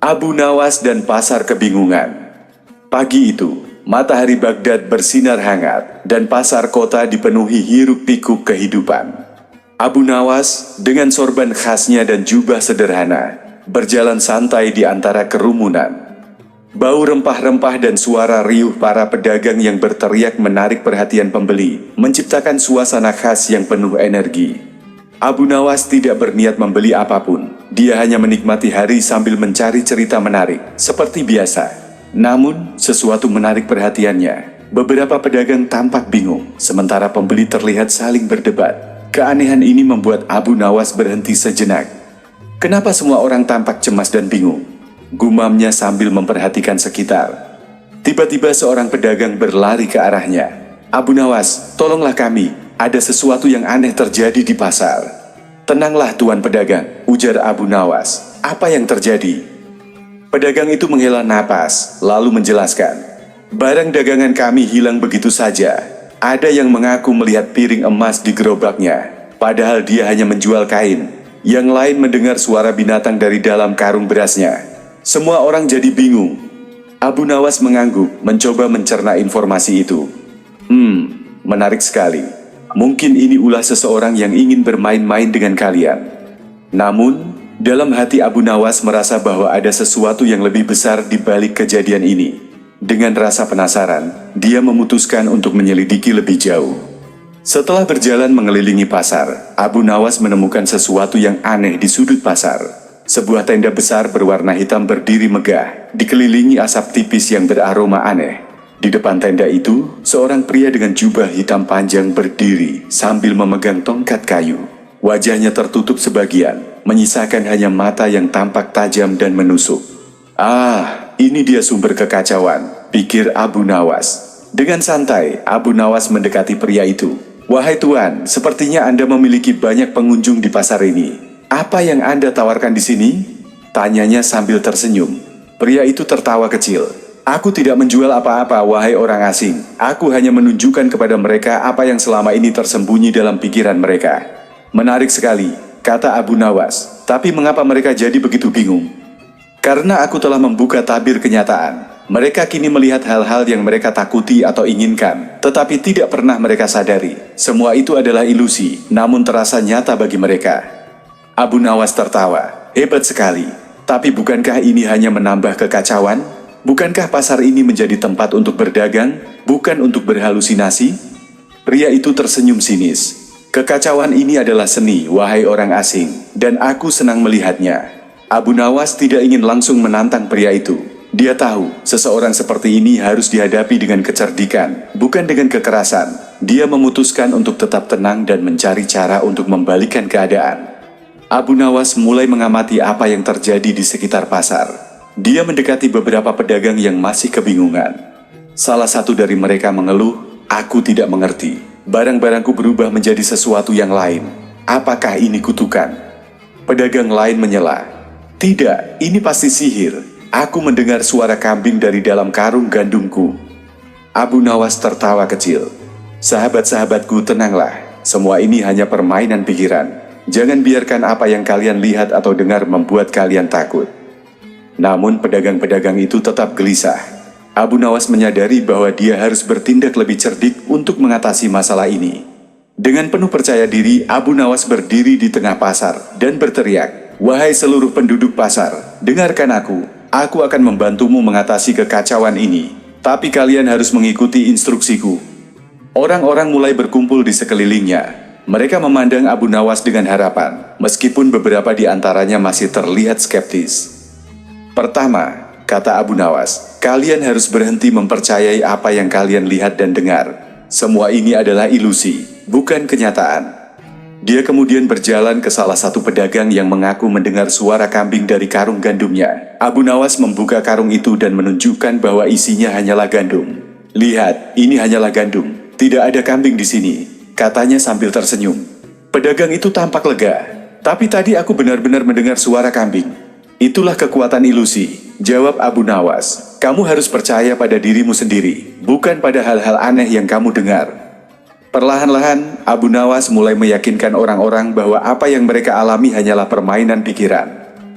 Abu Nawas dan pasar kebingungan. Pagi itu, matahari Baghdad bersinar hangat dan pasar kota dipenuhi hiruk-pikuk kehidupan. Abu Nawas dengan sorban khasnya dan jubah sederhana berjalan santai di antara kerumunan. Bau rempah-rempah dan suara riuh para pedagang yang berteriak menarik perhatian pembeli, menciptakan suasana khas yang penuh energi. Abu Nawas tidak berniat membeli apapun. Dia hanya menikmati hari sambil mencari cerita menarik, seperti biasa. Namun, sesuatu menarik perhatiannya. Beberapa pedagang tampak bingung, sementara pembeli terlihat saling berdebat. Keanehan ini membuat Abu Nawas berhenti sejenak. Kenapa semua orang tampak cemas dan bingung? Gumamnya sambil memperhatikan sekitar. Tiba-tiba seorang pedagang berlari ke arahnya. Abu Nawas, tolonglah kami, ada sesuatu yang aneh terjadi di pasar. Tenanglah tuan pedagang, ujar Abu Nawas. Apa yang terjadi? Pedagang itu menghela napas, lalu menjelaskan. Barang dagangan kami hilang begitu saja. Ada yang mengaku melihat piring emas di gerobaknya, padahal dia hanya menjual kain. Yang lain mendengar suara binatang dari dalam karung berasnya. Semua orang jadi bingung. Abu Nawas mengangguk, mencoba mencerna informasi itu. Menarik sekali. Mungkin ini ulah seseorang yang ingin bermain-main dengan kalian. Namun, dalam hati Abu Nawas merasa bahwa ada sesuatu yang lebih besar di balik kejadian ini. Dengan rasa penasaran, dia memutuskan untuk menyelidiki lebih jauh. Setelah berjalan mengelilingi pasar, Abu Nawas menemukan sesuatu yang aneh di sudut pasar. Sebuah tenda besar berwarna hitam berdiri megah, dikelilingi asap tipis yang beraroma aneh. Di depan tenda itu, seorang pria dengan jubah hitam panjang berdiri sambil memegang tongkat kayu. Wajahnya tertutup sebagian, menyisakan hanya mata yang tampak tajam dan menusuk. Ah, ini dia sumber kekacauan, pikir Abu Nawas. Dengan santai, Abu Nawas mendekati pria itu. Wahai tuan, sepertinya Anda memiliki banyak pengunjung di pasar ini. Apa yang Anda tawarkan di sini? Tanyanya sambil tersenyum. Pria itu tertawa kecil. Aku tidak menjual apa-apa, wahai orang asing. Aku hanya menunjukkan kepada mereka apa yang selama ini tersembunyi dalam pikiran mereka. Menarik sekali, kata Abu Nawas. Tapi mengapa mereka jadi begitu bingung? Karena aku telah membuka tabir kenyataan. Mereka kini melihat hal-hal yang mereka takuti atau inginkan, tetapi tidak pernah mereka sadari. Semua itu adalah ilusi, namun terasa nyata bagi mereka. Abu Nawas tertawa. Hebat sekali. Tapi bukankah ini hanya menambah kekacauan? Bukankah pasar ini menjadi tempat untuk berdagang, bukan untuk berhalusinasi? Pria itu tersenyum sinis. Kekacauan ini adalah seni, wahai orang asing, dan aku senang melihatnya. Abu Nawas tidak ingin langsung menantang pria itu. Dia tahu, seseorang seperti ini harus dihadapi dengan kecerdikan, bukan dengan kekerasan. Dia memutuskan untuk tetap tenang dan mencari cara untuk membalikkan keadaan. Abu Nawas mulai mengamati apa yang terjadi di sekitar pasar. Dia mendekati beberapa pedagang yang masih kebingungan. Salah satu dari mereka mengeluh, aku tidak mengerti. Barang-barangku berubah menjadi sesuatu yang lain. Apakah ini kutukan? Pedagang lain menyela. Tidak, ini pasti sihir. Aku mendengar suara kambing dari dalam karung gandumku. Abu Nawas tertawa kecil. Sahabat-sahabatku, tenanglah. Semua ini hanya permainan pikiran. Jangan biarkan apa yang kalian lihat atau dengar membuat kalian takut. Namun pedagang-pedagang itu tetap gelisah. Abu Nawas menyadari bahwa dia harus bertindak lebih cerdik untuk mengatasi masalah ini. Dengan penuh percaya diri, Abu Nawas berdiri di tengah pasar dan berteriak, "Wahai seluruh penduduk pasar, dengarkan aku. Aku akan membantumu mengatasi kekacauan ini. Tapi kalian harus mengikuti instruksiku." Orang-orang mulai berkumpul di sekelilingnya. Mereka memandang Abu Nawas dengan harapan, meskipun beberapa di antaranya masih terlihat skeptis. Pertama, kata Abu Nawas, kalian harus berhenti mempercayai apa yang kalian lihat dan dengar. Semua ini adalah ilusi, bukan kenyataan. Dia kemudian berjalan ke salah satu pedagang yang mengaku mendengar suara kambing dari karung gandumnya. Abu Nawas membuka karung itu dan menunjukkan bahwa isinya hanyalah gandum. Lihat, ini hanyalah gandum. Tidak ada kambing di sini, katanya sambil tersenyum. Pedagang itu tampak lega. Tapi tadi aku benar-benar mendengar suara kambing. Itulah kekuatan ilusi, jawab Abu Nawas. Kamu harus percaya pada dirimu sendiri, bukan pada hal-hal aneh yang kamu dengar. Perlahan-lahan, Abu Nawas mulai meyakinkan orang-orang bahwa apa yang mereka alami hanyalah permainan pikiran.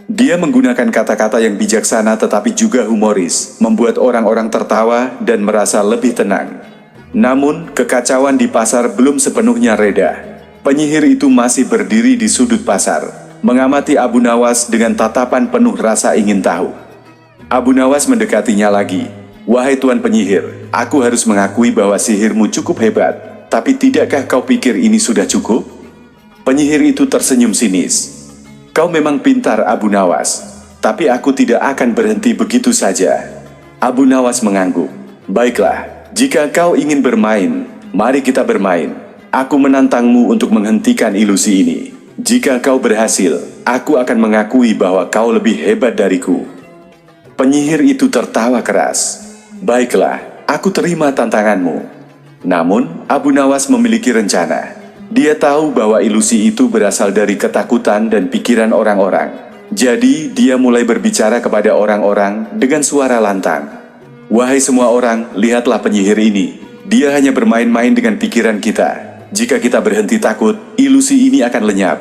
Dia menggunakan kata-kata yang bijaksana tetapi juga humoris, membuat orang-orang tertawa dan merasa lebih tenang. Namun, kekacauan di pasar belum sepenuhnya reda. Penyihir itu masih berdiri di sudut pasar, mengamati Abu Nawas dengan tatapan penuh rasa ingin tahu. Abu Nawas mendekatinya lagi. "Wahai Tuan Penyihir, aku harus mengakui bahwa sihirmu cukup hebat, tapi tidakkah kau pikir ini sudah cukup?" Penyihir itu tersenyum sinis. "Kau memang pintar, Abu Nawas, tapi aku tidak akan berhenti begitu saja." Abu Nawas mengangguk. "Baiklah. Jika kau ingin bermain, mari kita bermain. Aku menantangmu untuk menghentikan ilusi ini. Jika kau berhasil, aku akan mengakui bahwa kau lebih hebat dariku." Penyihir itu tertawa keras. "Baiklah, aku terima tantanganmu." Namun, Abu Nawas memiliki rencana. Dia tahu bahwa ilusi itu berasal dari ketakutan dan pikiran orang-orang. Jadi, dia mulai berbicara kepada orang-orang dengan suara lantang. "Wahai semua orang, lihatlah penyihir ini. Dia hanya bermain-main dengan pikiran kita. Jika kita berhenti takut, ilusi ini akan lenyap."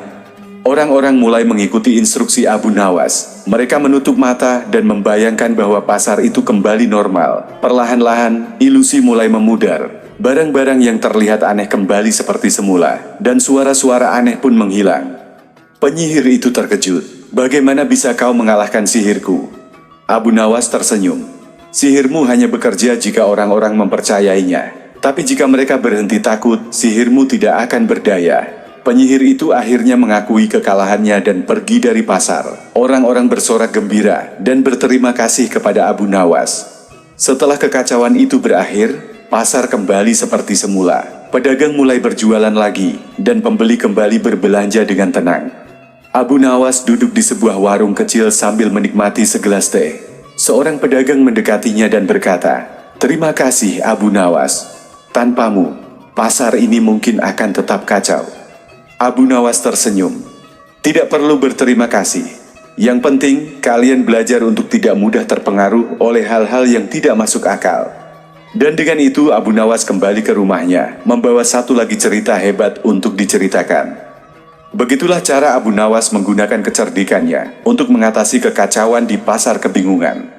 Orang-orang mulai mengikuti instruksi Abu Nawas. Mereka menutup mata dan membayangkan bahwa pasar itu kembali normal. Perlahan-lahan, ilusi mulai memudar. Barang-barang yang terlihat aneh kembali seperti semula, dan suara-suara aneh pun menghilang. Penyihir itu terkejut. "Bagaimana bisa kau mengalahkan sihirku?" Abu Nawas tersenyum. "Sihirmu hanya bekerja jika orang-orang mempercayainya. Tapi jika mereka berhenti takut, sihirmu tidak akan berdaya." Penyihir itu akhirnya mengakui kekalahannya dan pergi dari pasar. Orang-orang bersorak gembira dan berterima kasih kepada Abu Nawas. Setelah kekacauan itu berakhir, pasar kembali seperti semula. Pedagang mulai berjualan lagi, dan pembeli kembali berbelanja dengan tenang. Abu Nawas duduk di sebuah warung kecil sambil menikmati segelas teh. Seorang pedagang mendekatinya dan berkata, "Terima kasih, Abu Nawas. Tanpamu, pasar ini mungkin akan tetap kacau." Abu Nawas tersenyum. "Tidak perlu berterima kasih. Yang penting, kalian belajar untuk tidak mudah terpengaruh oleh hal-hal yang tidak masuk akal." Dan dengan itu Abu Nawas kembali ke rumahnya, membawa satu lagi cerita hebat untuk diceritakan. Begitulah cara Abu Nawas menggunakan kecerdikannya untuk mengatasi kekacauan di pasar kebingungan.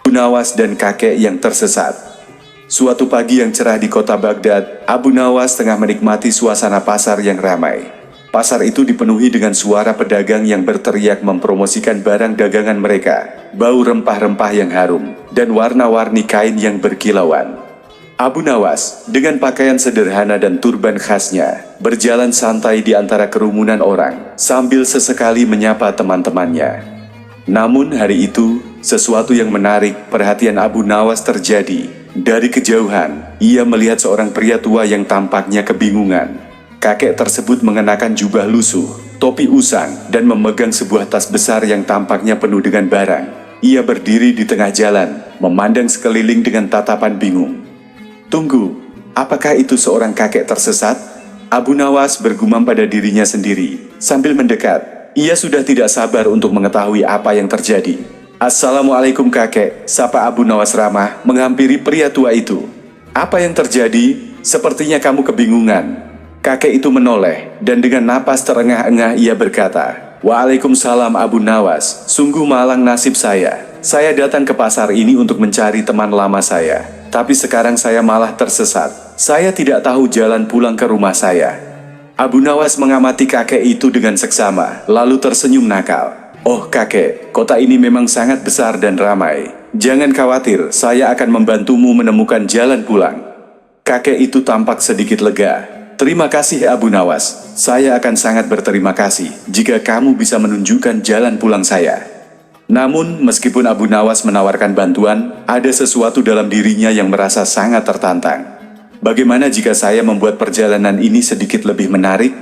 Abu Nawas dan kakek yang tersesat. Suatu pagi yang cerah di kota Baghdad, Abu Nawas tengah menikmati suasana pasar yang ramai. Pasar itu dipenuhi dengan suara pedagang yang berteriak mempromosikan barang dagangan mereka, bau rempah-rempah yang harum, dan warna-warni kain yang berkilauan. Abu Nawas, dengan pakaian sederhana dan turban khasnya, berjalan santai di antara kerumunan orang, sambil sesekali menyapa teman-temannya. Namun hari itu, sesuatu yang menarik perhatian Abu Nawas terjadi. Dari kejauhan, ia melihat seorang pria tua yang tampaknya kebingungan. Kakek tersebut mengenakan jubah lusuh, topi usang, dan memegang sebuah tas besar yang tampaknya penuh dengan barang. Ia berdiri di tengah jalan, memandang sekeliling dengan tatapan bingung. "Tunggu, apakah itu seorang kakek tersesat?" Abu Nawas bergumam pada dirinya sendiri. Sambil mendekat, ia sudah tidak sabar untuk mengetahui apa yang terjadi. "Assalamualaikum kakek," sapa Abu Nawas ramah menghampiri pria tua itu. "Apa yang terjadi? Sepertinya kamu kebingungan." Kakek itu menoleh, dan dengan napas terengah-engah ia berkata, "Waalaikumsalam Abu Nawas, sungguh malang nasib saya. Saya datang ke pasar ini untuk mencari teman lama saya. Tapi sekarang saya malah tersesat. Saya tidak tahu jalan pulang ke rumah saya." Abu Nawas mengamati kakek itu dengan seksama, lalu tersenyum nakal. "Oh kakek, kota ini memang sangat besar dan ramai. Jangan khawatir, saya akan membantumu menemukan jalan pulang." Kakek itu tampak sedikit lega. "Terima kasih Abu Nawas, saya akan sangat berterima kasih jika kamu bisa menunjukkan jalan pulang saya." Namun, meskipun Abu Nawas menawarkan bantuan, ada sesuatu dalam dirinya yang merasa sangat tertantang. "Bagaimana jika saya membuat perjalanan ini sedikit lebih menarik?"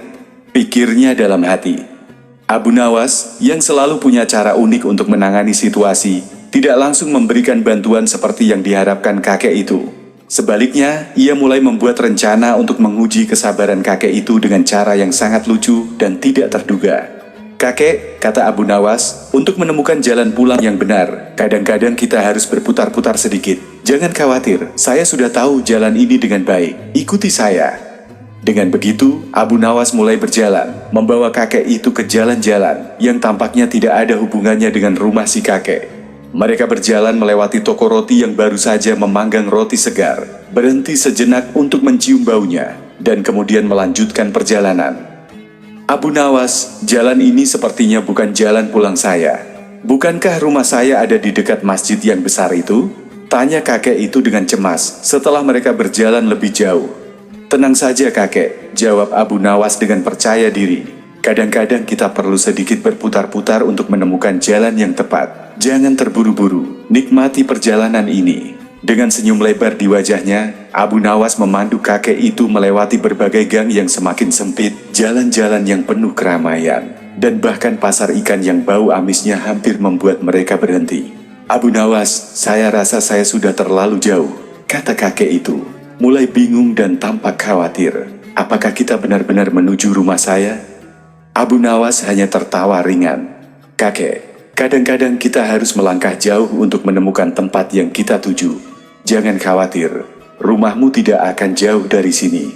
pikirnya dalam hati. Abu Nawas, yang selalu punya cara unik untuk menangani situasi, tidak langsung memberikan bantuan seperti yang diharapkan kakek itu. Sebaliknya, ia mulai membuat rencana untuk menguji kesabaran kakek itu dengan cara yang sangat lucu dan tidak terduga. "Kakek," kata Abu Nawas, "untuk menemukan jalan pulang yang benar, kadang-kadang kita harus berputar-putar sedikit. Jangan khawatir, saya sudah tahu jalan ini dengan baik. Ikuti saya." Dengan begitu, Abu Nawas mulai berjalan, membawa kakek itu ke jalan-jalan yang tampaknya tidak ada hubungannya dengan rumah si kakek. Mereka berjalan melewati toko roti yang baru saja memanggang roti segar, berhenti sejenak untuk mencium baunya, dan kemudian melanjutkan perjalanan. Abu Nawas, jalan ini sepertinya bukan jalan pulang saya. Bukankah rumah saya ada di dekat masjid yang besar itu? Tanya kakek itu dengan cemas setelah mereka berjalan lebih jauh. Tenang saja kakek, jawab Abu Nawas dengan percaya diri. Kadang-kadang kita perlu sedikit berputar-putar untuk menemukan jalan yang tepat. Jangan terburu-buru, nikmati perjalanan ini. Dengan senyum lebar di wajahnya, Abu Nawas memandu kakek itu melewati berbagai gang yang semakin sempit, jalan-jalan yang penuh keramaian, dan bahkan pasar ikan yang bau amisnya hampir membuat mereka berhenti. Abu Nawas, saya rasa saya sudah terlalu jauh, kata kakek itu. Mulai bingung dan tampak khawatir. Apakah kita benar-benar menuju rumah saya? Abu Nawas hanya tertawa ringan. Kakek, kadang-kadang kita harus melangkah jauh untuk menemukan tempat yang kita tuju. Jangan khawatir, rumahmu tidak akan jauh dari sini.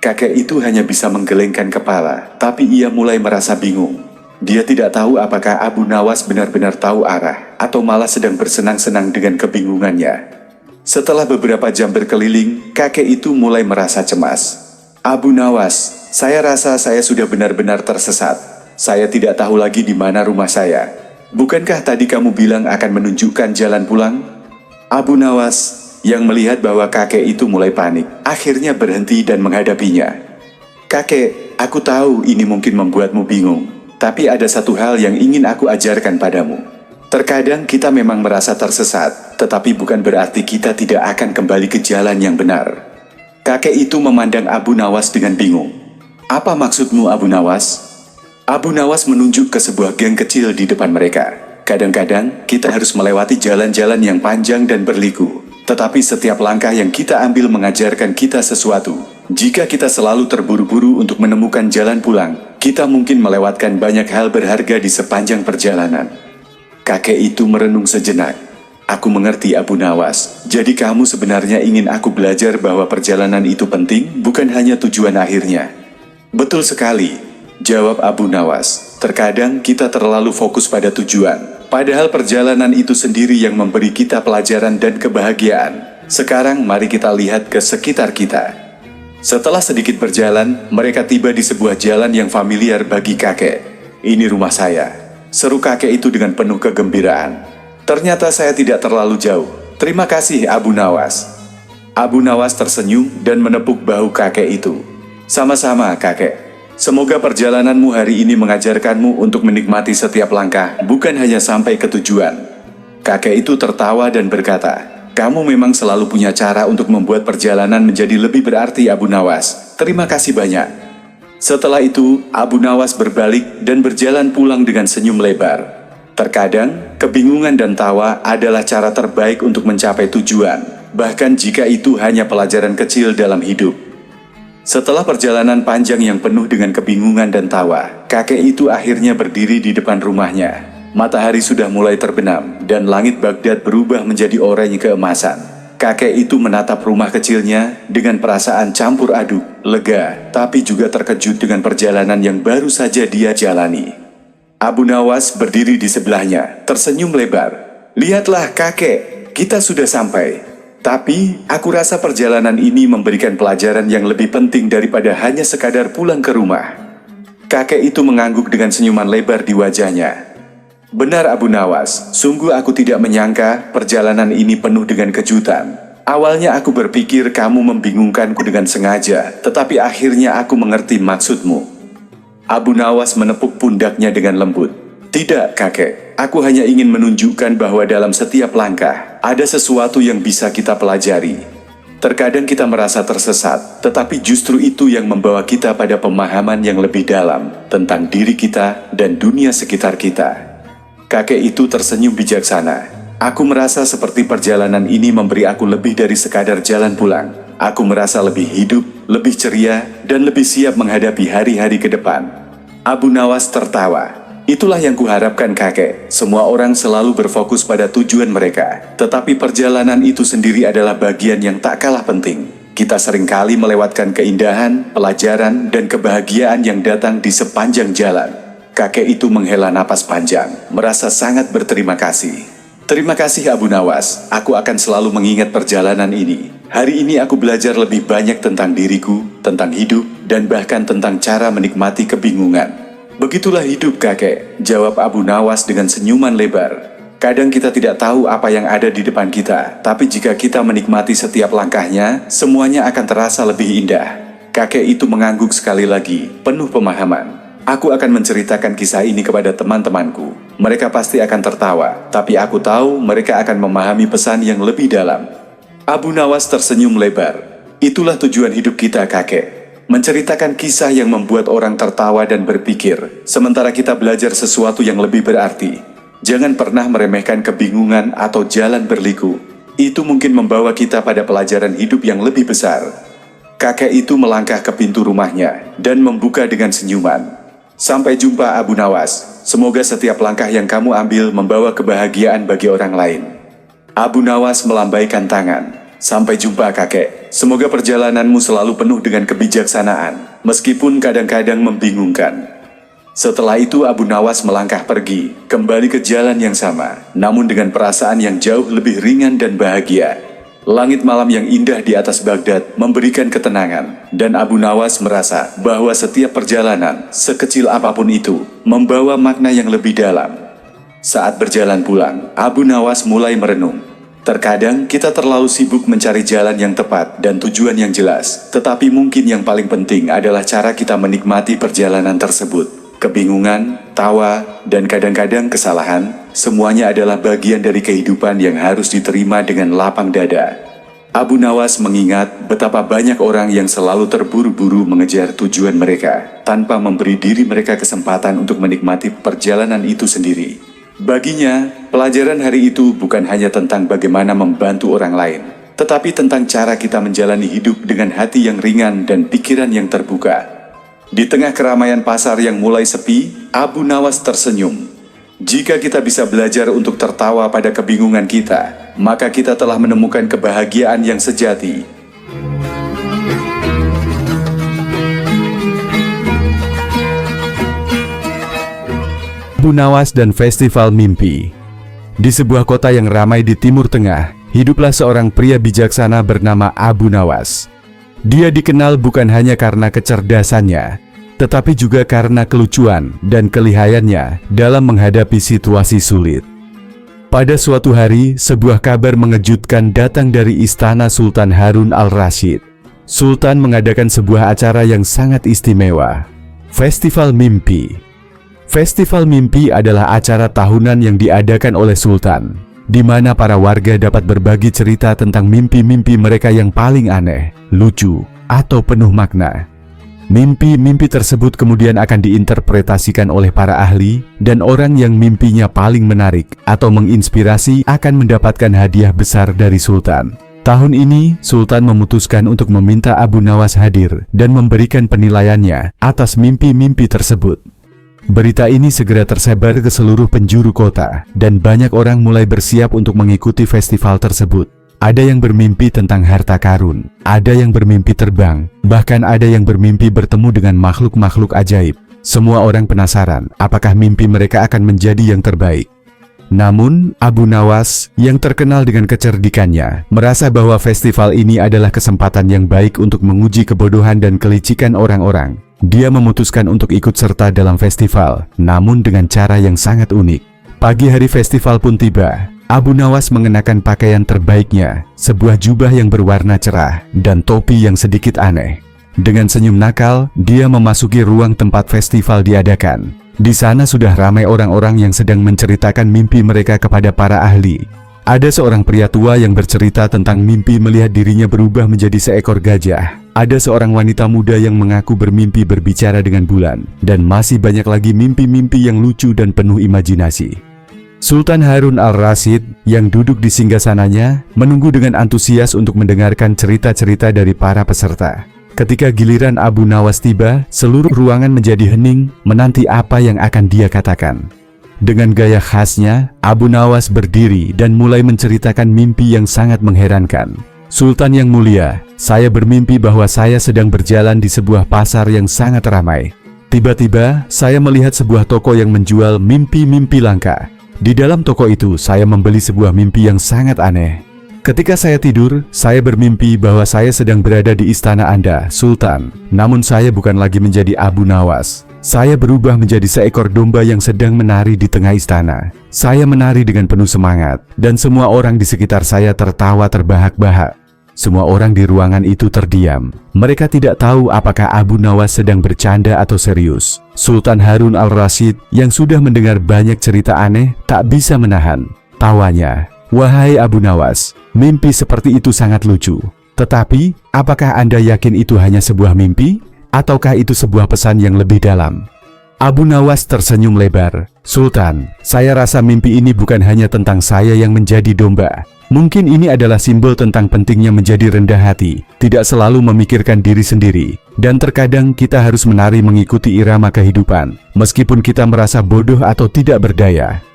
Kakek itu hanya bisa menggelengkan kepala, tapi ia mulai merasa bingung. Dia tidak tahu apakah Abu Nawas benar-benar tahu arah, atau malah sedang bersenang-senang dengan kebingungannya. Setelah beberapa jam berkeliling, kakek itu mulai merasa cemas. Abu Nawas, saya rasa saya sudah benar-benar tersesat. Saya tidak tahu lagi di mana rumah saya. Bukankah tadi kamu bilang akan menunjukkan jalan pulang? Abu Nawas, yang melihat bahwa kakek itu mulai panik, akhirnya berhenti dan menghadapinya. Kakek, aku tahu ini mungkin membuatmu bingung, tapi ada satu hal yang ingin aku ajarkan padamu. Terkadang kita memang merasa tersesat, tetapi bukan berarti kita tidak akan kembali ke jalan yang benar. Kakek itu memandang Abu Nawas dengan bingung. Apa maksudmu, Abu Nawas? Abu Nawas menunjuk ke sebuah gang kecil di depan mereka. Kadang-kadang kita harus melewati jalan-jalan yang panjang dan berliku, tetapi setiap langkah yang kita ambil mengajarkan kita sesuatu. Jika kita selalu terburu-buru untuk menemukan jalan pulang, kita mungkin melewatkan banyak hal berharga di sepanjang perjalanan. Kakek itu merenung sejenak. Aku mengerti, Abu Nawas. Jadi kamu sebenarnya ingin aku belajar bahwa perjalanan itu penting, bukan hanya tujuan akhirnya. Betul sekali, jawab Abu Nawas. Terkadang kita terlalu fokus pada tujuan, padahal perjalanan itu sendiri yang memberi kita pelajaran dan kebahagiaan. Sekarang mari kita lihat ke sekitar kita. Setelah sedikit berjalan, mereka tiba di sebuah jalan yang familiar bagi kakek. Ini rumah saya, seru kakek itu dengan penuh kegembiraan. Ternyata saya tidak terlalu jauh. Terima kasih, Abu Nawas. Abu Nawas tersenyum dan menepuk bahu kakek itu. Sama-sama, kakek. Semoga perjalananmu hari ini mengajarkanmu untuk menikmati setiap langkah, bukan hanya sampai ke tujuan. Kakek itu tertawa dan berkata, kamu memang selalu punya cara untuk membuat perjalanan menjadi lebih berarti, Abu Nawas. Terima kasih banyak. Setelah itu, Abu Nawas berbalik dan berjalan pulang dengan senyum lebar. Terkadang, kebingungan dan tawa adalah cara terbaik untuk mencapai tujuan, bahkan jika itu hanya pelajaran kecil dalam hidup. Setelah perjalanan panjang yang penuh dengan kebingungan dan tawa, kakek itu akhirnya berdiri di depan rumahnya. Matahari sudah mulai terbenam, dan langit Baghdad berubah menjadi oranye keemasan. Kakek itu menatap rumah kecilnya dengan perasaan campur aduk, lega, tapi juga terkejut dengan perjalanan yang baru saja dia jalani. Abu Nawas berdiri di sebelahnya, tersenyum lebar. Lihatlah kakek, kita sudah sampai. Tapi, aku rasa perjalanan ini memberikan pelajaran yang lebih penting daripada hanya sekadar pulang ke rumah. Kakek itu mengangguk dengan senyuman lebar di wajahnya. Benar, Abu Nawas, sungguh aku tidak menyangka perjalanan ini penuh dengan kejutan. Awalnya aku berpikir kamu membingungkanku dengan sengaja, tetapi akhirnya aku mengerti maksudmu. Abu Nawas menepuk pundaknya dengan lembut. Tidak, kakek, aku hanya ingin menunjukkan bahwa dalam setiap langkah, ada sesuatu yang bisa kita pelajari. Terkadang kita merasa tersesat, tetapi justru itu yang membawa kita pada pemahaman yang lebih dalam tentang diri kita dan dunia sekitar kita. Kakek itu tersenyum bijaksana. Aku merasa seperti perjalanan ini memberi aku lebih dari sekadar jalan pulang. Aku merasa lebih hidup, lebih ceria, dan lebih siap menghadapi hari-hari ke depan. Abu Nawas tertawa. Itulah yang kuharapkan, kakek. Semua orang selalu berfokus pada tujuan mereka. Tetapi perjalanan itu sendiri adalah bagian yang tak kalah penting. kita seringkali melewatkan keindahan, pelajaran, dan kebahagiaan yang datang di sepanjang jalan. Kakek itu menghela napas panjang, merasa sangat berterima kasih. Terima kasih Abu Nawas, aku akan selalu mengingat perjalanan ini. Hari ini aku belajar lebih banyak tentang diriku, tentang hidup, dan bahkan tentang cara menikmati kebingungan. Begitulah hidup kakek, jawab Abu Nawas dengan senyuman lebar. Kadang kita tidak tahu apa yang ada di depan kita, tapi jika kita menikmati setiap langkahnya, semuanya akan terasa lebih indah. Kakek itu mengangguk sekali lagi, penuh pemahaman. Aku akan menceritakan kisah ini kepada teman-temanku. Mereka pasti akan tertawa, tapi aku tahu mereka akan memahami pesan yang lebih dalam. Abu Nawas tersenyum lebar. Itulah tujuan hidup kita, kakek. Menceritakan kisah yang membuat orang tertawa dan berpikir, sementara kita belajar sesuatu yang lebih berarti. Jangan pernah meremehkan kebingungan atau jalan berliku. Itu mungkin membawa kita pada pelajaran hidup yang lebih besar. Kakek itu melangkah ke pintu rumahnya dan membuka dengan senyuman. Sampai jumpa Abu Nawas, semoga setiap langkah yang kamu ambil membawa kebahagiaan bagi orang lain. Abu Nawas melambaikan tangan. Sampai jumpa kakek, semoga perjalananmu selalu penuh dengan kebijaksanaan, meskipun kadang-kadang membingungkan. Setelah itu Abu Nawas melangkah pergi, kembali ke jalan yang sama, namun dengan perasaan yang jauh lebih ringan dan bahagia. Langit malam yang indah di atas Baghdad memberikan ketenangan, dan Abu Nawas merasa bahwa setiap perjalanan, sekecil apapun itu, membawa makna yang lebih dalam. Saat berjalan pulang, Abu Nawas mulai merenung. Terkadang kita terlalu sibuk mencari jalan yang tepat dan tujuan yang jelas, tetapi mungkin yang paling penting adalah cara kita menikmati perjalanan tersebut. Kebingungan, tawa, dan kadang-kadang kesalahan, semuanya adalah bagian dari kehidupan yang harus diterima dengan lapang dada. Abu Nawas mengingat betapa banyak orang yang selalu terburu-buru mengejar tujuan mereka, tanpa memberi diri mereka kesempatan untuk menikmati perjalanan itu sendiri. Baginya, pelajaran hari itu bukan hanya tentang bagaimana membantu orang lain, tetapi tentang cara kita menjalani hidup dengan hati yang ringan dan pikiran yang terbuka. Di tengah keramaian pasar yang mulai sepi, Abu Nawas tersenyum. Jika kita bisa belajar untuk tertawa pada kebingungan kita, maka kita telah menemukan kebahagiaan yang sejati. Abu Nawas dan Festival Mimpi. Di sebuah kota yang ramai di Timur Tengah, hiduplah seorang pria bijaksana bernama Abu Nawas. Dia dikenal bukan hanya karena kecerdasannya, tetapi juga karena kelucuan dan kelihayannya dalam menghadapi situasi sulit. Pada suatu hari, sebuah kabar mengejutkan datang dari istana Sultan Harun al-Rasyid. Sultan mengadakan sebuah acara yang sangat istimewa, Festival Mimpi. Festival Mimpi adalah acara tahunan yang diadakan oleh Sultan, di mana para warga dapat berbagi cerita tentang mimpi-mimpi mereka yang paling aneh, lucu, atau penuh makna. Mimpi-mimpi tersebut kemudian akan diinterpretasikan oleh para ahli, dan orang yang mimpinya paling menarik atau menginspirasi akan mendapatkan hadiah besar dari Sultan. Tahun ini, Sultan memutuskan untuk meminta Abu Nawas hadir dan memberikan penilaiannya atas mimpi-mimpi tersebut. Berita ini segera tersebar ke seluruh penjuru kota, dan banyak orang mulai bersiap untuk mengikuti festival tersebut. Ada yang bermimpi tentang harta karun, ada yang bermimpi terbang, bahkan ada yang bermimpi bertemu dengan makhluk-makhluk ajaib. Semua orang penasaran apakah mimpi mereka akan menjadi yang terbaik. Namun, Abu Nawas yang terkenal dengan kecerdikannya merasa bahwa festival ini adalah kesempatan yang baik untuk menguji kebodohan dan kelicikan orang-orang. Dia memutuskan untuk ikut serta dalam festival, namun dengan cara yang sangat unik. Pagi hari festival pun tiba. Abu Nawas mengenakan pakaian terbaiknya, sebuah jubah yang berwarna cerah, dan topi yang sedikit aneh. Dengan senyum nakal, dia memasuki ruang tempat festival diadakan. Di sana sudah ramai orang-orang yang sedang menceritakan mimpi mereka kepada para ahli. Ada seorang pria tua yang bercerita tentang mimpi melihat dirinya berubah menjadi seekor gajah. Ada seorang wanita muda yang mengaku bermimpi berbicara dengan bulan, dan masih banyak lagi mimpi-mimpi yang lucu dan penuh imajinasi. Sultan Harun al-Rasyid yang duduk di singgasananya menunggu dengan antusias untuk mendengarkan cerita-cerita dari para peserta. Ketika giliran Abu Nawas tiba, seluruh ruangan menjadi hening menanti apa yang akan dia katakan. Dengan gaya khasnya, Abu Nawas berdiri dan mulai menceritakan mimpi yang sangat mengherankan. Sultan yang mulia, saya bermimpi bahwa saya sedang berjalan di sebuah pasar yang sangat ramai. Tiba-tiba, saya melihat sebuah toko yang menjual mimpi-mimpi langka. Di dalam toko itu, saya membeli sebuah mimpi yang sangat aneh. Ketika saya tidur, saya bermimpi bahwa saya sedang berada di istana Anda, Sultan. Namun saya bukan lagi menjadi Abu Nawas. Saya berubah menjadi seekor domba yang sedang menari di tengah istana. Saya menari dengan penuh semangat, dan semua orang di sekitar saya tertawa terbahak-bahak. Semua orang di ruangan itu terdiam. Mereka tidak tahu apakah Abu Nawas sedang bercanda atau serius. Sultan Harun al-Rasyid yang sudah mendengar banyak cerita aneh tak bisa menahan tawanya. Wahai Abu Nawas, mimpi seperti itu sangat lucu. Tetapi, apakah Anda yakin itu hanya sebuah mimpi? Ataukah itu sebuah pesan yang lebih dalam? Abu Nawas tersenyum lebar. Sultan, saya rasa mimpi ini bukan hanya tentang saya yang menjadi domba. Mungkin ini adalah simbol tentang pentingnya menjadi rendah hati, tidak selalu memikirkan diri sendiri. Dan terkadang kita harus menari mengikuti irama kehidupan, meskipun kita merasa bodoh atau tidak berdaya.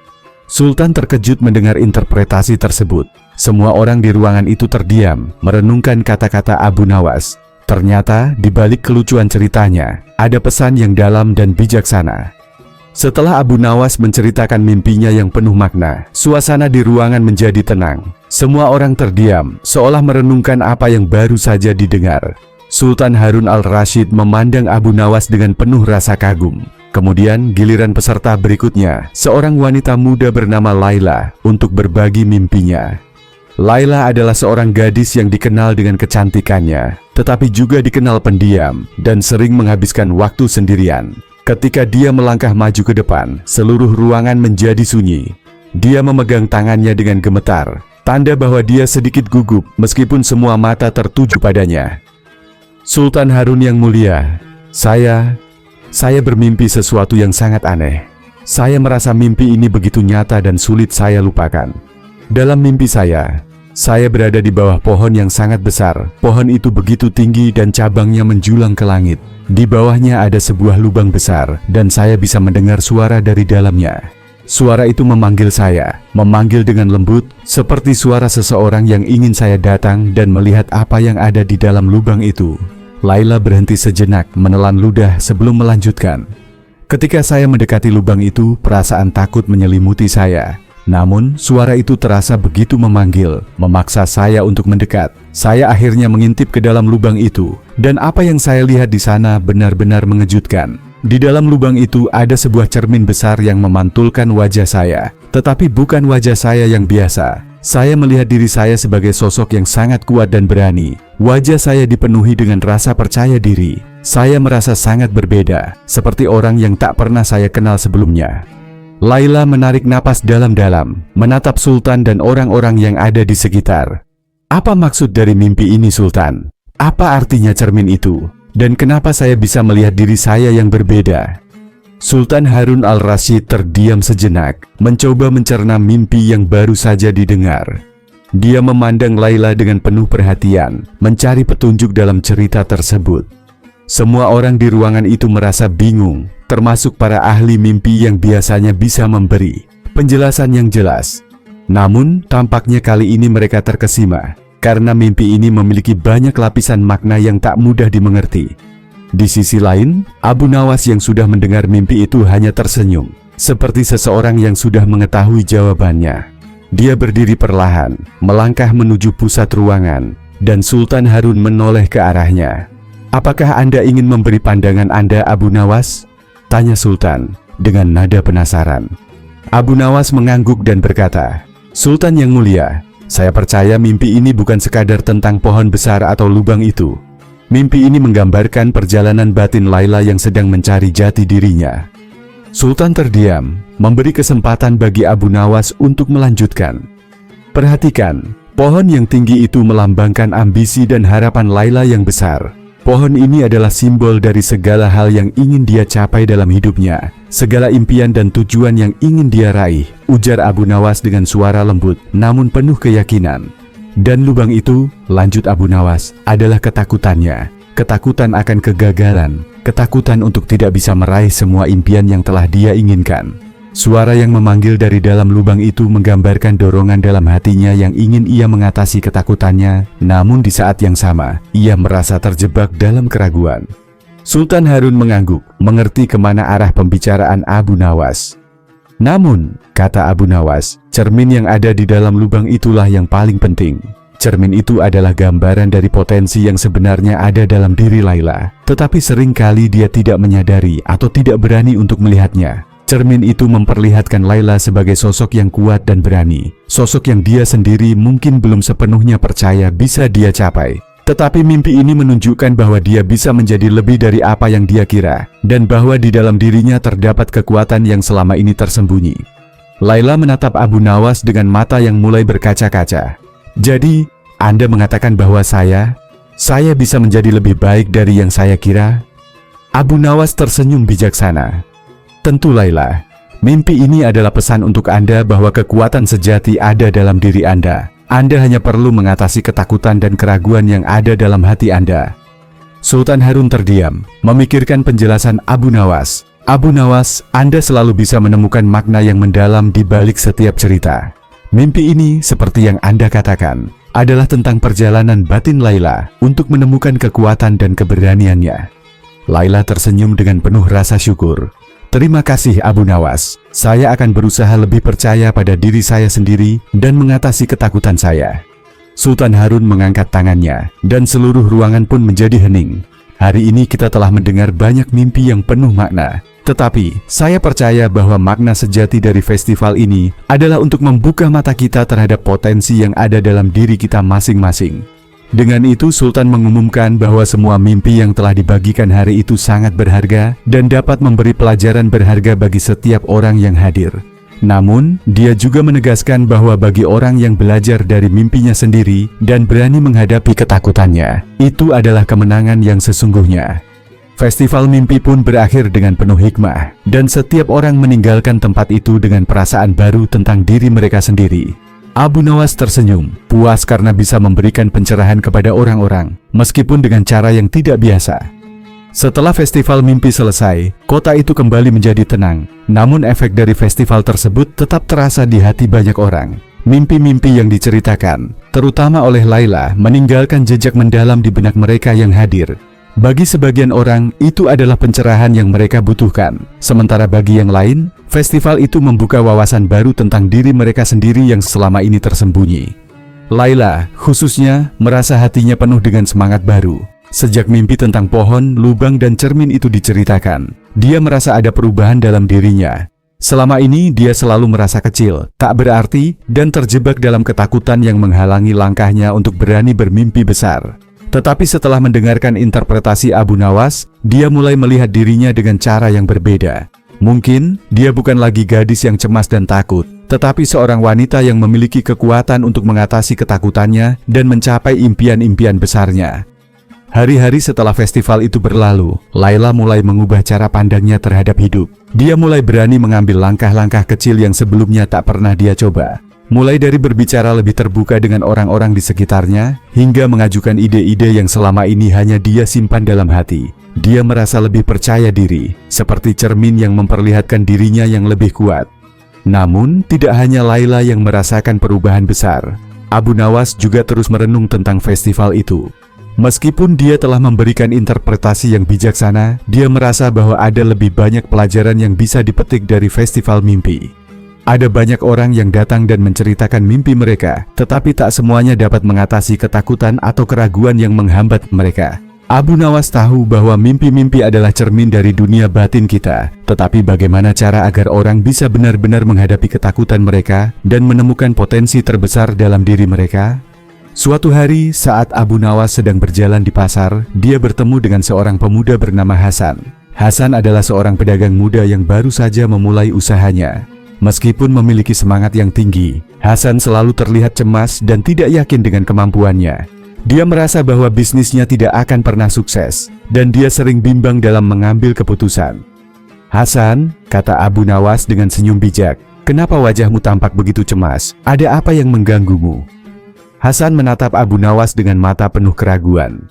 Sultan terkejut mendengar interpretasi tersebut. Semua orang di ruangan itu terdiam, merenungkan kata-kata Abu Nawas. Ternyata, di balik kelucuan ceritanya, ada pesan yang dalam dan bijaksana. Setelah Abu Nawas menceritakan mimpinya yang penuh makna, suasana di ruangan menjadi tenang. Semua orang terdiam, seolah merenungkan apa yang baru saja didengar. Sultan Harun al-Rasyid memandang Abu Nawas dengan penuh rasa kagum. Kemudian, giliran peserta berikutnya, seorang wanita muda bernama Laila, untuk berbagi mimpinya. Laila adalah seorang gadis yang dikenal dengan kecantikannya, tetapi juga dikenal pendiam dan sering menghabiskan waktu sendirian. Ketika dia melangkah maju ke depan, seluruh ruangan menjadi sunyi. Dia memegang tangannya dengan gemetar, tanda bahwa dia sedikit gugup meskipun semua mata tertuju padanya. Sultan Harun yang mulia, saya bermimpi sesuatu yang sangat aneh. Saya merasa mimpi ini begitu nyata dan sulit saya lupakan. Dalam mimpi saya berada di bawah pohon yang sangat besar. Pohon itu begitu tinggi dan cabangnya menjulang ke langit. Di bawahnya ada sebuah lubang besar, dan saya bisa mendengar suara dari dalamnya. Suara itu memanggil saya, memanggil dengan lembut, seperti suara seseorang yang ingin saya datang dan melihat apa yang ada di dalam lubang itu. Laila berhenti sejenak menelan ludah sebelum melanjutkan. Ketika saya mendekati lubang itu, perasaan takut menyelimuti saya. Namun, suara itu terasa begitu memanggil, memaksa saya untuk mendekat. Saya akhirnya mengintip ke dalam lubang itu, dan apa yang saya lihat di sana benar-benar mengejutkan. Di dalam lubang itu ada sebuah cermin besar yang memantulkan wajah saya, tetapi bukan wajah saya yang biasa. Saya melihat diri saya sebagai sosok yang sangat kuat dan berani. Wajah saya dipenuhi dengan rasa percaya diri. Saya merasa sangat berbeda, seperti orang yang tak pernah saya kenal sebelumnya. Laila menarik napas dalam-dalam, menatap Sultan dan orang-orang yang ada di sekitar. Apa maksud dari mimpi ini, Sultan? Apa artinya cermin itu? Dan kenapa saya bisa melihat diri saya yang berbeda? Sultan Harun al-Rasyid terdiam sejenak, mencoba mencerna mimpi yang baru saja didengar. Dia memandang Laila dengan penuh perhatian, mencari petunjuk dalam cerita tersebut. Semua orang di ruangan itu merasa bingung, termasuk para ahli mimpi yang biasanya bisa memberi penjelasan yang jelas. Namun, tampaknya kali ini mereka terkesima, karena mimpi ini memiliki banyak lapisan makna yang tak mudah dimengerti. Di sisi lain, Abu Nawas yang sudah mendengar mimpi itu hanya tersenyum, seperti seseorang yang sudah mengetahui jawabannya. Dia berdiri perlahan, melangkah menuju pusat ruangan, dan Sultan Harun menoleh ke arahnya. "Apakah Anda ingin memberi pandangan Anda, Abu Nawas?" tanya Sultan dengan nada penasaran. Abu Nawas mengangguk dan berkata, "Sultan yang mulia, saya percaya mimpi ini bukan sekadar tentang pohon besar atau lubang itu. Mimpi ini menggambarkan perjalanan batin Laila yang sedang mencari jati dirinya." Sultan terdiam, memberi kesempatan bagi Abu Nawas untuk melanjutkan. "Perhatikan, pohon yang tinggi itu melambangkan ambisi dan harapan Laila yang besar. Pohon ini adalah simbol dari segala hal yang ingin dia capai dalam hidupnya, segala impian dan tujuan yang ingin dia raih," ujar Abu Nawas dengan suara lembut namun penuh keyakinan. "Dan lubang itu," lanjut Abu Nawas, "adalah ketakutannya. Ketakutan akan kegagalan, ketakutan untuk tidak bisa meraih semua impian yang telah dia inginkan." Suara yang memanggil dari dalam lubang itu menggambarkan dorongan dalam hatinya yang ingin ia mengatasi ketakutannya, namun di saat yang sama, ia merasa terjebak dalam keraguan. Sultan Harun mengangguk, mengerti kemana arah pembicaraan Abu Nawas. Namun, kata Abu Nawas, cermin yang ada di dalam lubang itulah yang paling penting. Cermin itu adalah gambaran dari potensi yang sebenarnya ada dalam diri Laila, tetapi seringkali dia tidak menyadari atau tidak berani untuk melihatnya. Cermin itu memperlihatkan Laila sebagai sosok yang kuat dan berani, sosok yang dia sendiri mungkin belum sepenuhnya percaya bisa dia capai. Tetapi mimpi ini menunjukkan bahwa dia bisa menjadi lebih dari apa yang dia kira, dan bahwa di dalam dirinya terdapat kekuatan yang selama ini tersembunyi. Laila menatap Abu Nawas dengan mata yang mulai berkaca-kaca. Jadi, Anda mengatakan bahwa saya bisa menjadi lebih baik dari yang saya kira? Abu Nawas tersenyum bijaksana. Tentu Laila, mimpi ini adalah pesan untuk Anda bahwa kekuatan sejati ada dalam diri Anda. Anda hanya perlu mengatasi ketakutan dan keraguan yang ada dalam hati Anda. Sultan Harun terdiam, memikirkan penjelasan Abu Nawas. Abu Nawas, Anda selalu bisa menemukan makna yang mendalam di balik setiap cerita. Mimpi ini, seperti yang Anda katakan, adalah tentang perjalanan batin Laila untuk menemukan kekuatan dan keberaniannya. Laila tersenyum dengan penuh rasa syukur. Terima kasih Abu Nawas, saya akan berusaha lebih percaya pada diri saya sendiri dan mengatasi ketakutan saya. Sultan Harun mengangkat tangannya, dan seluruh ruangan pun menjadi hening. Hari ini kita telah mendengar banyak mimpi yang penuh makna. Tetapi, saya percaya bahwa makna sejati dari festival ini adalah untuk membuka mata kita terhadap potensi yang ada dalam diri kita masing-masing. Dengan itu, Sultan mengumumkan bahwa semua mimpi yang telah dibagikan hari itu sangat berharga dan dapat memberi pelajaran berharga bagi setiap orang yang hadir. Namun, dia juga menegaskan bahwa bagi orang yang belajar dari mimpinya sendiri dan berani menghadapi ketakutannya, itu adalah kemenangan yang sesungguhnya. Festival mimpi pun berakhir dengan penuh hikmah, dan setiap orang meninggalkan tempat itu dengan perasaan baru tentang diri mereka sendiri. Abu Nawas tersenyum, puas karena bisa memberikan pencerahan kepada orang-orang, meskipun dengan cara yang tidak biasa. Setelah festival mimpi selesai, kota itu kembali menjadi tenang. Namun efek dari festival tersebut tetap terasa di hati banyak orang. Mimpi-mimpi yang diceritakan, terutama oleh Laila, meninggalkan jejak mendalam di benak mereka yang hadir. Bagi sebagian orang, itu adalah pencerahan yang mereka butuhkan. Sementara bagi yang lain, festival itu membuka wawasan baru tentang diri mereka sendiri yang selama ini tersembunyi. Laila, khususnya, merasa hatinya penuh dengan semangat baru. Sejak mimpi tentang pohon, lubang, dan cermin itu diceritakan, dia merasa ada perubahan dalam dirinya. Selama ini, dia selalu merasa kecil, tak berarti, dan terjebak dalam ketakutan yang menghalangi langkahnya untuk berani bermimpi besar. Tetapi setelah mendengarkan interpretasi Abu Nawas, dia mulai melihat dirinya dengan cara yang berbeda. Mungkin, dia bukan lagi gadis yang cemas dan takut, tetapi seorang wanita yang memiliki kekuatan untuk mengatasi ketakutannya dan mencapai impian-impian besarnya. Hari-hari setelah festival itu berlalu, Laila mulai mengubah cara pandangnya terhadap hidup. Dia mulai berani mengambil langkah-langkah kecil yang sebelumnya tak pernah dia coba. Mulai dari berbicara lebih terbuka dengan orang-orang di sekitarnya, hingga mengajukan ide-ide yang selama ini hanya dia simpan dalam hati. Dia merasa lebih percaya diri, seperti cermin yang memperlihatkan dirinya yang lebih kuat. Namun, tidak hanya Laila yang merasakan perubahan besar. Abu Nawas juga terus merenung tentang festival itu. Meskipun dia telah memberikan interpretasi yang bijaksana, dia merasa bahwa ada lebih banyak pelajaran yang bisa dipetik dari festival mimpi. Ada banyak orang yang datang dan menceritakan mimpi mereka, tetapi tak semuanya dapat mengatasi ketakutan atau keraguan yang menghambat mereka. Abu Nawas tahu bahwa mimpi-mimpi adalah cermin dari dunia batin kita, tetapi bagaimana cara agar orang bisa benar-benar menghadapi ketakutan mereka dan menemukan potensi terbesar dalam diri mereka? Suatu hari, saat Abu Nawas sedang berjalan di pasar, dia bertemu dengan seorang pemuda bernama Hasan. Hasan adalah seorang pedagang muda yang baru saja memulai usahanya. Meskipun memiliki semangat yang tinggi, Hasan selalu terlihat cemas dan tidak yakin dengan kemampuannya. Dia merasa bahwa bisnisnya tidak akan pernah sukses, dan dia sering bimbang dalam mengambil keputusan. "Hasan," kata Abu Nawas dengan senyum bijak, "kenapa wajahmu tampak begitu cemas? Ada apa yang mengganggumu?" Hasan menatap Abu Nawas dengan mata penuh keraguan.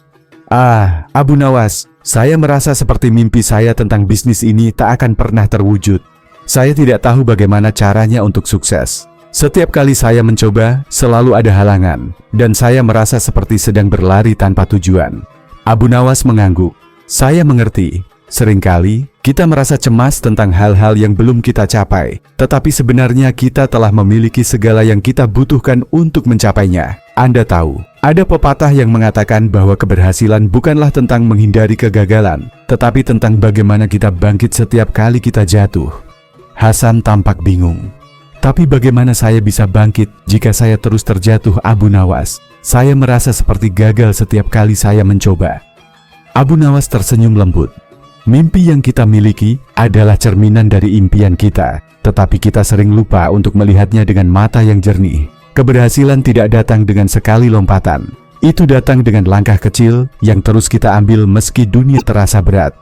"Ah, Abu Nawas, saya merasa seperti mimpi saya tentang bisnis ini tak akan pernah terwujud. Saya tidak tahu bagaimana caranya untuk sukses. Setiap kali saya mencoba, selalu ada halangan, dan saya merasa seperti sedang berlari tanpa tujuan. Abu Nawas mengangguk. Saya mengerti. Seringkali, kita merasa cemas tentang hal-hal yang belum kita capai, tetapi sebenarnya kita telah memiliki segala yang kita butuhkan untuk mencapainya. Anda tahu, ada pepatah yang mengatakan bahwa keberhasilan bukanlah tentang menghindari kegagalan, tetapi tentang bagaimana kita bangkit setiap kali kita jatuh. Hasan tampak bingung. Tapi bagaimana saya bisa bangkit jika saya terus terjatuh? Abu Nawas, saya merasa seperti gagal setiap kali saya mencoba. Abu Nawas tersenyum lembut. Mimpi yang kita miliki adalah cerminan dari impian kita, tetapi kita sering lupa untuk melihatnya dengan mata yang jernih. Keberhasilan tidak datang dengan sekali lompatan. Itu datang dengan langkah kecil yang terus kita ambil meski dunia terasa berat.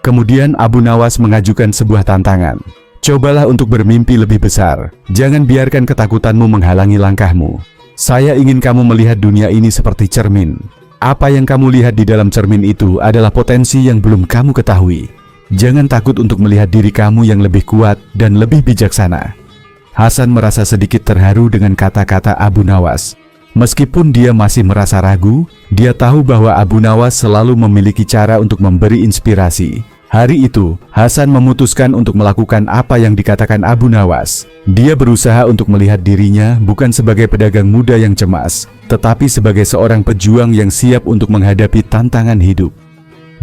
Kemudian Abu Nawas mengajukan sebuah tantangan. Cobalah untuk bermimpi lebih besar. Jangan biarkan ketakutanmu menghalangi langkahmu. Saya ingin kamu melihat dunia ini seperti cermin. Apa yang kamu lihat di dalam cermin itu adalah potensi yang belum kamu ketahui. Jangan takut untuk melihat diri kamu yang lebih kuat dan lebih bijaksana. Hasan merasa sedikit terharu dengan kata-kata Abu Nawas. Meskipun dia masih merasa ragu, dia tahu bahwa Abu Nawas selalu memiliki cara untuk memberi inspirasi. Hari itu, Hasan memutuskan untuk melakukan apa yang dikatakan Abu Nawas. Dia berusaha untuk melihat dirinya bukan sebagai pedagang muda yang cemas, tetapi sebagai seorang pejuang yang siap untuk menghadapi tantangan hidup.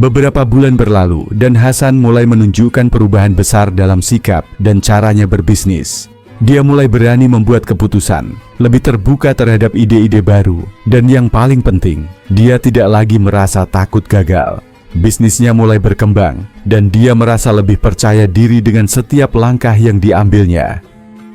Beberapa bulan berlalu dan Hasan mulai menunjukkan perubahan besar dalam sikap dan caranya berbisnis. Dia mulai berani membuat keputusan, lebih terbuka terhadap ide-ide baru, dan yang paling penting, dia tidak lagi merasa takut gagal. Bisnisnya mulai berkembang, dan dia merasa lebih percaya diri dengan setiap langkah yang diambilnya.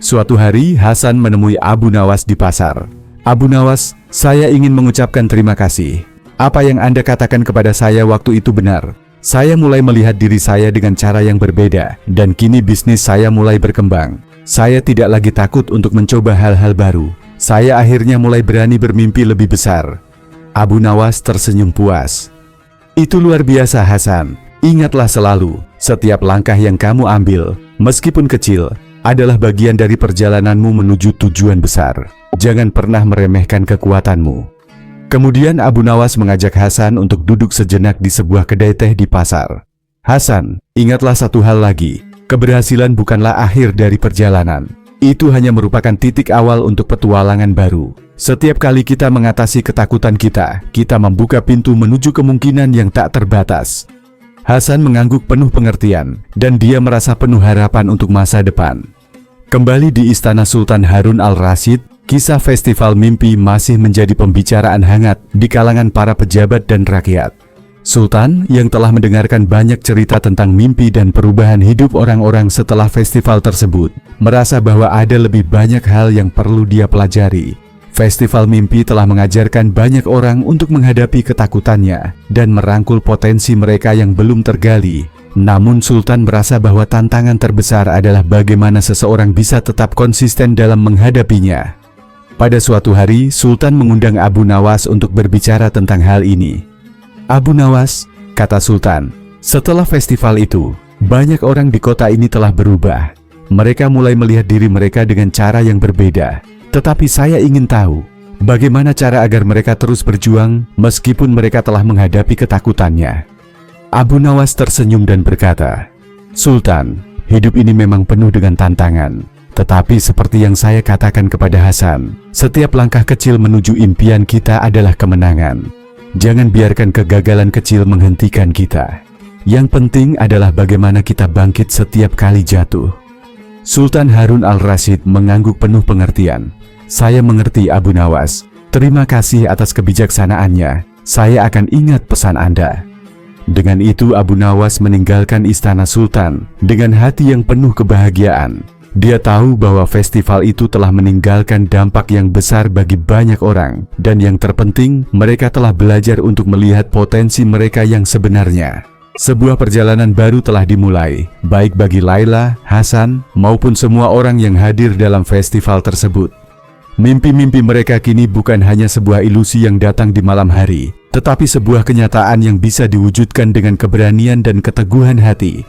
Suatu hari, Hasan menemui Abu Nawas di pasar. Abu Nawas, saya ingin mengucapkan terima kasih. Apa yang Anda katakan kepada saya waktu itu benar. Saya mulai melihat diri saya dengan cara yang berbeda, dan kini bisnis saya mulai berkembang. Saya tidak lagi takut untuk mencoba hal-hal baru. Saya akhirnya mulai berani bermimpi lebih besar. Abu Nawas tersenyum puas. Itu luar biasa, Hasan. Ingatlah selalu, setiap langkah yang kamu ambil, meskipun kecil, adalah bagian dari perjalananmu menuju tujuan besar. Jangan pernah meremehkan kekuatanmu. Kemudian Abu Nawas mengajak Hasan untuk duduk sejenak di sebuah kedai teh di pasar. Hasan, ingatlah satu hal lagi, keberhasilan bukanlah akhir dari perjalanan. Itu hanya merupakan titik awal untuk petualangan baru. Setiap kali kita mengatasi ketakutan kita membuka pintu menuju kemungkinan yang tak terbatas. Hasan mengangguk penuh pengertian, dan dia merasa penuh harapan untuk masa depan. Kembali di Istana Sultan Harun al-Rasyid, kisah Festival Mimpi masih menjadi pembicaraan hangat di kalangan para pejabat dan rakyat. Sultan, yang telah mendengarkan banyak cerita tentang mimpi dan perubahan hidup orang-orang setelah festival tersebut, merasa bahwa ada lebih banyak hal yang perlu dia pelajari. Festival Mimpi telah mengajarkan banyak orang untuk menghadapi ketakutannya dan merangkul potensi mereka yang belum tergali. Namun Sultan merasa bahwa tantangan terbesar adalah bagaimana seseorang bisa tetap konsisten dalam menghadapinya. Pada suatu hari, Sultan mengundang Abu Nawas untuk berbicara tentang hal ini. Abu Nawas, kata Sultan, setelah festival itu, banyak orang di kota ini telah berubah. Mereka mulai melihat diri mereka dengan cara yang berbeda. Tetapi saya ingin tahu, bagaimana cara agar mereka terus berjuang meskipun mereka telah menghadapi ketakutannya. Abu Nawas tersenyum dan berkata, Sultan, hidup ini memang penuh dengan tantangan. Tetapi seperti yang saya katakan kepada Hasan, setiap langkah kecil menuju impian kita adalah kemenangan. Jangan biarkan kegagalan kecil menghentikan kita. Yang penting adalah bagaimana kita bangkit setiap kali jatuh. Sultan Harun al-Rasyid mengangguk penuh pengertian. Saya mengerti, Abu Nawas. Terima kasih atas kebijaksanaannya. Saya akan ingat pesan Anda. Dengan itu Abu Nawas meninggalkan istana Sultan dengan hati yang penuh kebahagiaan. Dia tahu bahwa festival itu telah meninggalkan dampak yang besar bagi banyak orang, dan yang terpenting, mereka telah belajar untuk melihat potensi mereka yang sebenarnya. Sebuah perjalanan baru telah dimulai, baik bagi Laila, Hasan, maupun semua orang yang hadir dalam festival tersebut. Mimpi-mimpi mereka kini bukan hanya sebuah ilusi yang datang di malam hari, tetapi sebuah kenyataan yang bisa diwujudkan dengan keberanian dan keteguhan hati.